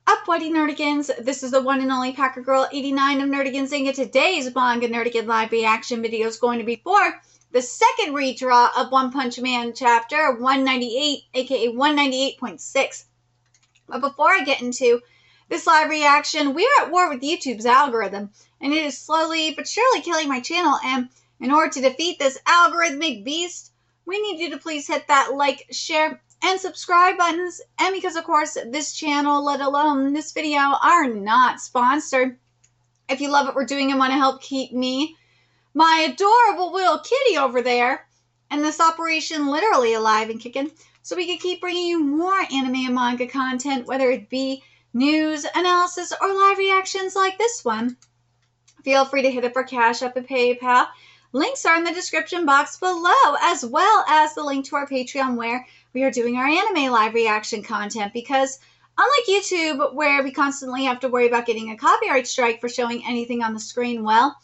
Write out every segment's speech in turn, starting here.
up, Whitey Nerdigans? This is the one and only Packer Girl 89 of Nerdigans Inc. Today's Manga Nerdigan live reaction video is going to be for the second redraw of One Punch Man chapter 198, aka 198.6. But before I get into this live reaction, we are at war with YouTube's algorithm, and it is slowly but surely killing my channel. And in order to defeat this algorithmic beast, we need you to please hit that like, share, and subscribe buttons. And because, of course, this channel, let alone this video, are not sponsored. If you love what we're doing and want to help keep me, my adorable little kitty over there, and this operation literally alive and kicking, so we can keep bringing you more anime and manga content, whether it be news, analysis, or live reactions like this one, feel free to hit up our Cash App and PayPal. Links are in the description box below, as well as the link to our Patreon, where we are doing our anime live reaction content. Because unlike YouTube, where we constantly have to worry about getting a copyright strike for showing anything on the screen, well,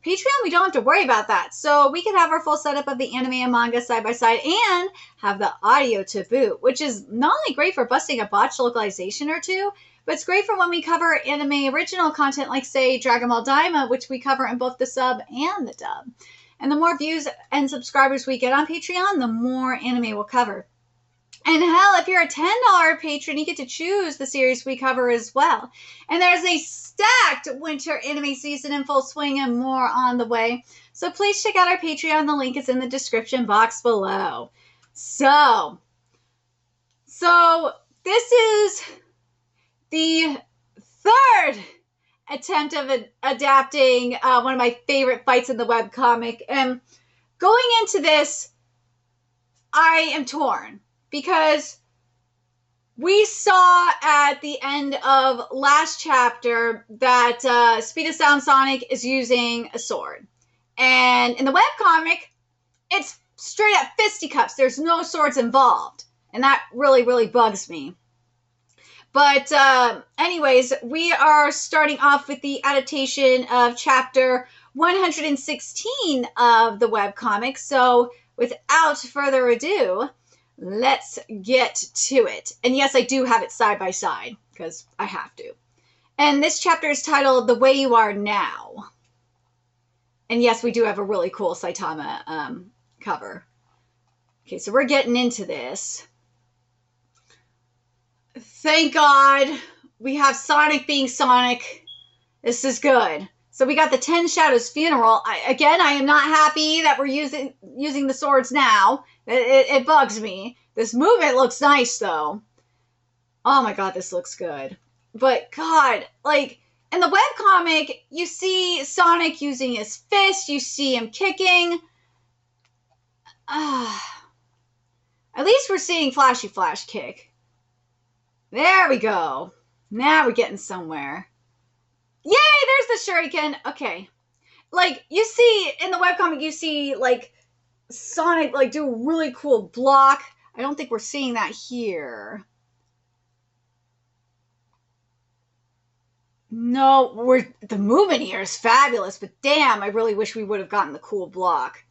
Patreon, we don't have to worry about that. So we can have our full setup of the anime and manga side by side and have the audio to boot, which is not only great for busting a botched localization or two, but it's great for when we cover anime original content like, say, Dragon Ball Daima, which we cover in both the sub and the dub. And the more views and subscribers we get on Patreon, the more anime we'll cover. And hell, if you're a $10 patron, you get to choose the series we cover as well. And there's a stacked winter anime season in full swing and more on the way. So please check out our Patreon. The link is in the description box below. So this is the third attempt of adapting one of my favorite fights in the webcomic. And going into this, I am torn. Because we saw at the end of last chapter that Speed of Sound Sonic is using a sword. And in the webcomic, it's straight up fisticuffs. There's no swords involved. And that really, really bugs me. But anyways, we are starting off with the adaptation of chapter 116 of the webcomic. So without further ado, let's get to it. And yes, I do have it side by side because I have to. And this chapter is titled The Way You Are Now. And yes, we do have a really cool Saitama cover. Okay, so we're getting into this. Thank God we have Sonic being Sonic. This is good. So we got the Ten Shadows funeral. I am not happy that we're using the swords now. It bugs me. This movement looks nice, though. Oh my God, this looks good. But God, like, in the webcomic, you see Sonic using his fist. You see him kicking. At least we're seeing Flashy Flash kick. There we go. Now we're getting somewhere. Yay, there's the shuriken. Okay. Like, you see, in the webcomic, you see, like, Sonic, like, do a really cool block. I don't think we're seeing that here. No, the movement here is fabulous, but damn, I really wish we would have gotten the cool block.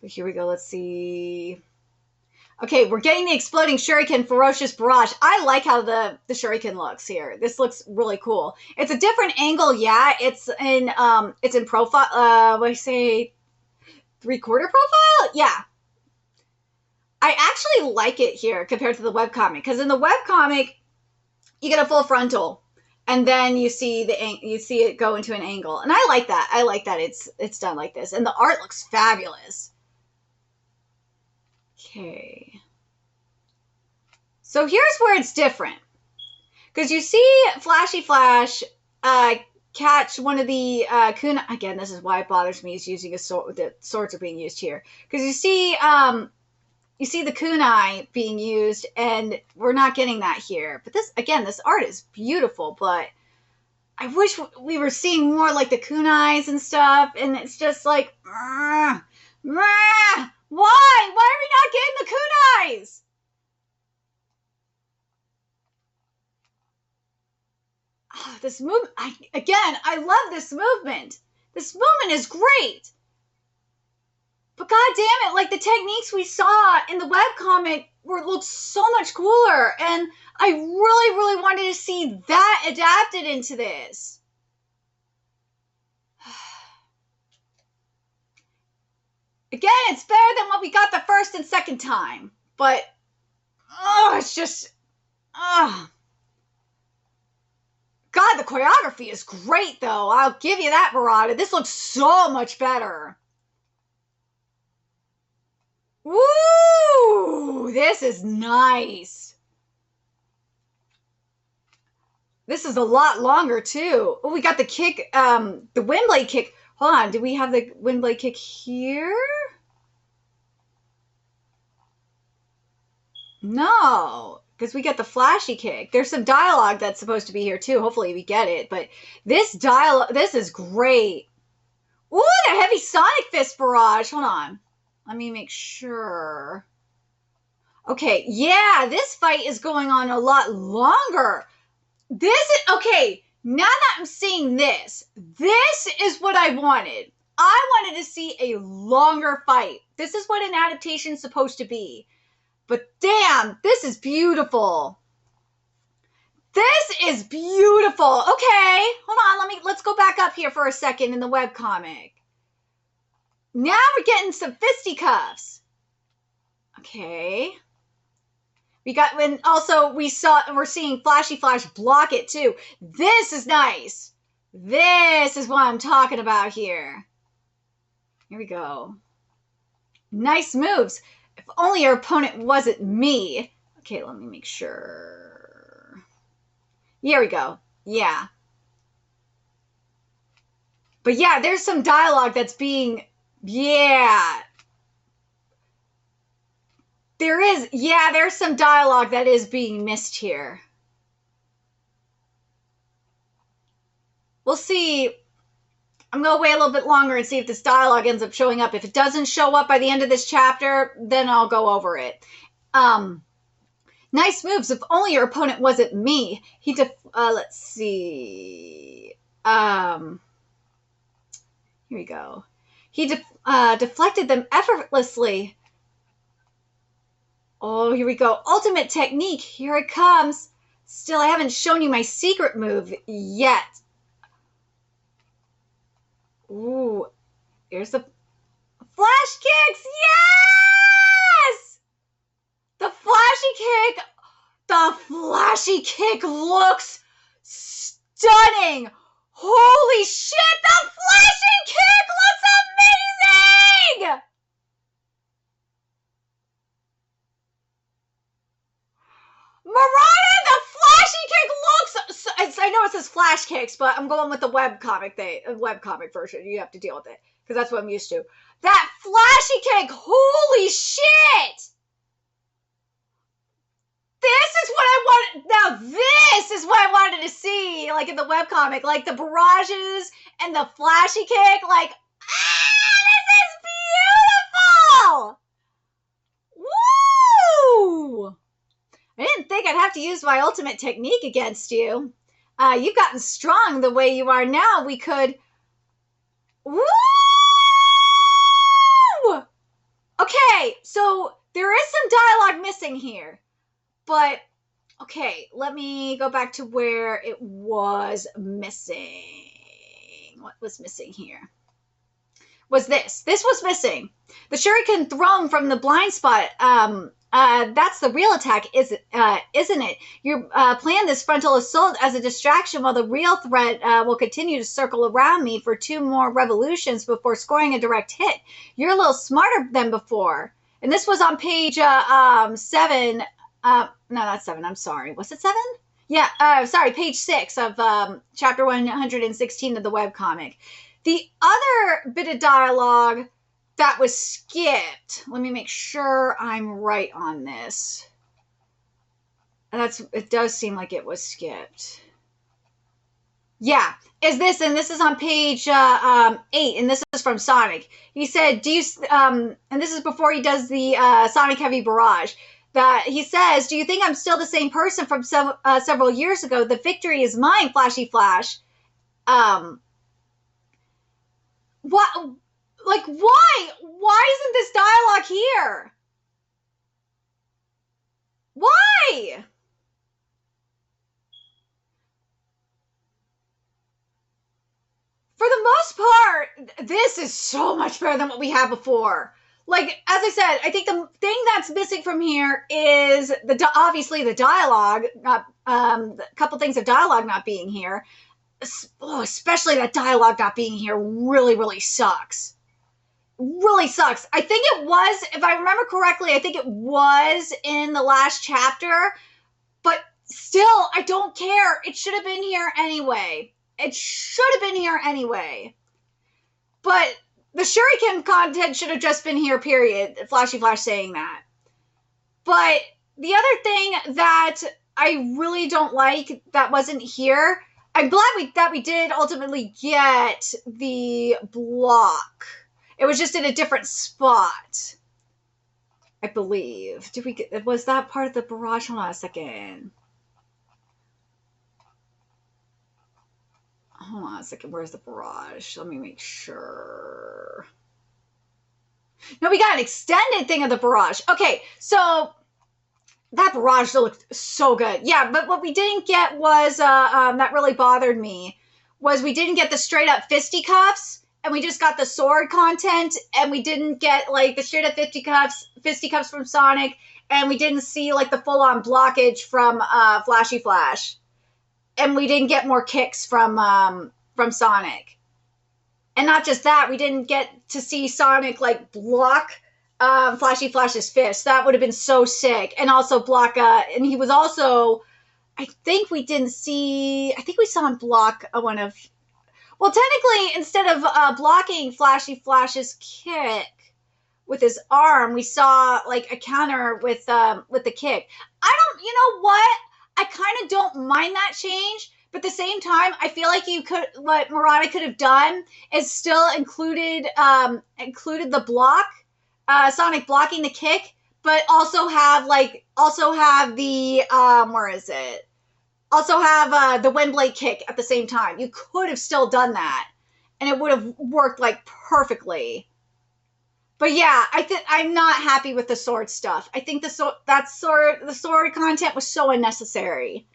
But here we go, let's see. Okay, we're getting the exploding shuriken, ferocious barrage. I like how the shuriken looks here. This looks really cool. It's a different angle, yeah. It's in profile, what do I say, 3/4 profile? Yeah. I actually like it here compared to the webcomic, because in the webcomic, you get a full frontal, and then you see it go into an angle, and I like that. I like that it's done like this, and the art looks fabulous. Okay. So here's where it's different. Because you see Flashy Flash catch one of the kunai. Again, this is why it bothers me, is using a sword. The swords are being used here. Because you see the kunai being used, and we're not getting that here. But this, again, this art is beautiful, but I wish we were seeing more like the kunais and stuff, and it's just like, why? Why are we not getting the kunais? Oh, this movement, I love this movement. This movement is great. But god damn it, like the techniques we saw in the webcomic looks so much cooler. And I really, really wanted to see that adapted into this. Again, it's better than what we got the first and second time. But, oh, it's just, oh. God, the choreography is great, though. I'll give you that, Murata. This looks so much better. Woo! This is nice. This is a lot longer, too. Oh, we got the kick, the Windblade kick. Hold on, do we have the Windblade kick here? No, because we get the flashy kick. There's some dialogue that's supposed to be here, too. Hopefully we get it. But this dialogue, this is great. Ooh, the heavy Sonic Fist barrage. Hold on. Let me make sure. Okay, yeah, this fight is going on a lot longer. This is, okay, now that I'm seeing this is what I wanted. I wanted to see a longer fight. This is what an adaptation is supposed to be. But damn, this is beautiful. This is beautiful. Okay, hold on, let's go back up here for a second in the webcomic. Now we're getting some fisticuffs. Okay. We got, when also we're seeing Flashy Flash block it too. This is nice. This is what I'm talking about here. Here we go. Nice moves. If only your opponent wasn't me. Okay, let me make sure. Here we go. Yeah. But yeah, there's some dialogue that's being, yeah. There's some dialogue that is being missed here. We'll see. I'm going to wait a little bit longer and see if this dialogue ends up showing up. If it doesn't show up by the end of this chapter, then I'll go over it. Nice moves. If only your opponent wasn't me. Let's see. Here we go. He deflected them effortlessly. Oh, here we go. Ultimate technique. Here it comes. Still, I haven't shown you my secret move yet. Ooh. Here's the flash kicks. Yes! The flashy kick. The flashy kick looks stunning. Holy shit, the flashy kick looks amazing! Murata, the flashy kick looks... I know it says flash kicks, but I'm going with the webcomic version. You have to deal with it, because that's what I'm used to. That flashy kick, holy shit! This is what I wanted. Now, this is what I wanted to see, like in the webcomic, like the barrages and the flashy kick. Like, this is beautiful! Woo! I didn't think I'd have to use my ultimate technique against you. You've gotten strong the way you are now. We could... Woo! Okay, so there is some dialogue missing here. But, okay, let me go back to where it was missing. What was missing here? Was this. This was missing. The shuriken thrown from the blind spot. That's the real attack, isn't it? You planned this frontal assault as a distraction while the real threat will continue to circle around me for 2 more revolutions before scoring a direct hit. You're a little smarter than before. And this was on page 7... no, not 7. I'm sorry. Was it 7? Yeah. Sorry. Page 6 of chapter 116 of the webcomic. The other bit of dialogue that was skipped. Let me make sure I'm right on this. It does seem like it was skipped. Yeah. Is this, and this is on page 8, and this is from Sonic. He said, and this is before he does the Sonic Heavy Barrage. That he says, do you think I'm still the same person from several years ago? The victory is mine, Flashy Flash. What? Like, why? Why isn't this dialogue here? Why? For the most part, this is so much better than what we had before. Like, as I said, I think the thing that's missing from here is obviously the dialogue, a couple things of dialogue not being here. Especially that dialogue not being here really, really sucks. Really sucks. I think it was, if I remember correctly, I think it was in the last chapter, but still, I don't care. It should have been here anyway. It should have been here anyway. But the Shuriken content should have just been here, period. Flashy Flash saying that. But the other thing that I really don't like that wasn't here, I'm glad that we did ultimately get the block. It was just in a different spot, I believe. Was that part of the barrage? Hold on a second. Hold on a second. Where's the barrage? Let me make sure. No, we got an extended thing of the barrage. Okay, so that barrage looked so good. Yeah, but what we didn't get was, that really bothered me, was we didn't get the straight up fisticuffs, and we just got the sword content, and we didn't get, like, the straight up fisticuffs from Sonic, and we didn't see, like, the full on blockage from Flashy Flash. And we didn't get more kicks from Sonic. And not just that, we didn't get to see Sonic, like, block Flashy Flash's fist. That would have been so sick. And also block, and he was also, I think we saw him block one of, well, technically, instead of blocking Flashy Flash's kick with his arm, we saw, like, a counter with the kick. You know what? I kind of don't mind that change, but at the same time, I feel like what Murata could have done is still included the block, Sonic blocking the kick, but also have the, where is it? Also have the Windblade kick at the same time. You could have still done that, and it would have worked, like, perfectly. But yeah, I'm not happy with the sword stuff. I think the sword content was so unnecessary.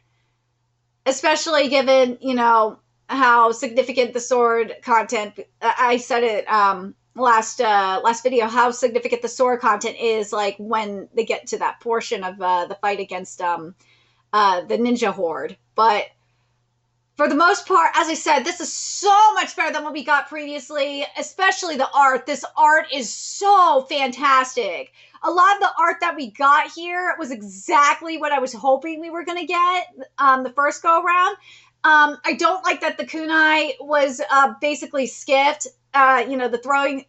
Especially given, you know, how significant the sword content, I said it last video, how significant the sword content is, like, when they get to that portion of the fight against the ninja horde. But for the most part, as I said, this is so much better than what we got previously, especially the art. This art is so fantastic. A lot of the art that we got here was exactly what I was hoping we were going to get the first go around. I don't like that the kunai was basically skipped. You know, the throwing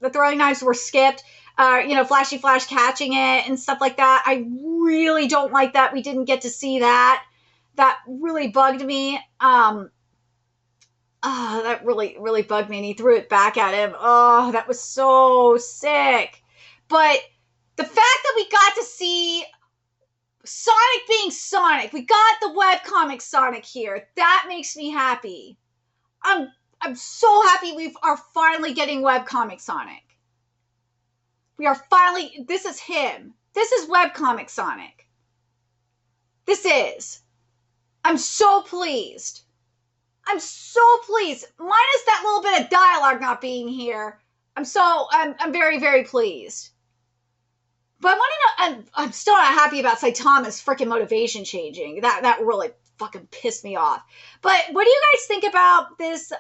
knives were skipped. You know, Flashy Flash catching it and stuff like that. I really don't like that we didn't get to see that. That really bugged me. That really bugged me, and he threw it back at him. Oh, that was so sick. But the fact that we got to see Sonic being Sonic, we got the webcomic Sonic here. That makes me happy. I'm so happy we are finally getting webcomic Sonic. This is him. This is webcomic Sonic. This is. I'm so pleased. I'm so pleased. Minus that little bit of dialogue not being here. I'm very, very pleased. But I want to know, I'm still not happy about Saitama's freaking motivation changing. That really fucking pissed me off. But what do you guys think about this,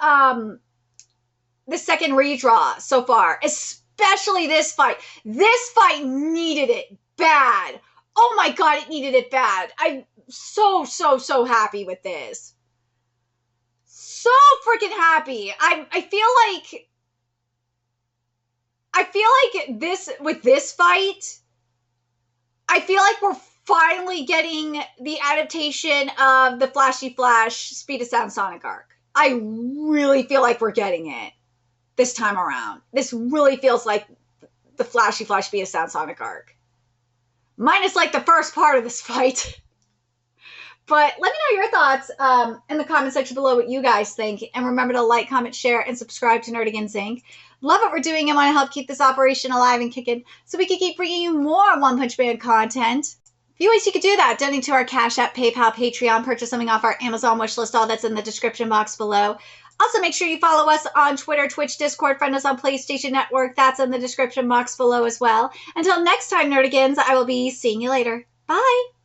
this second redraw so far? Especially this fight. This fight needed it bad. Oh my god, it needed it bad. I'm so happy with this. So freaking happy. I feel like this, with this fight, I feel like we're finally getting the adaptation of the Flashy Flash Speed of Sound Sonic arc. I really feel like we're getting it this time around. This really feels like the Flashy Flash Speed of Sound Sonic arc. Minus, like, the first part of this fight. But let me know your thoughts in the comment section below what you guys think. And remember to like, comment, share, and subscribe to Nerdigans Inc. Love what we're doing and want to help keep this operation alive and kicking so we can keep bringing you more One Punch Man content. few ways you could do that. Donate to our Cash App, PayPal, Patreon, purchase something off our Amazon wishlist, all that's in the description box below. Also, make sure you follow us on Twitter, Twitch, Discord, friend us on PlayStation Network. That's in the description box below as well. Until next time, Nerdigans, I will be seeing you later. Bye!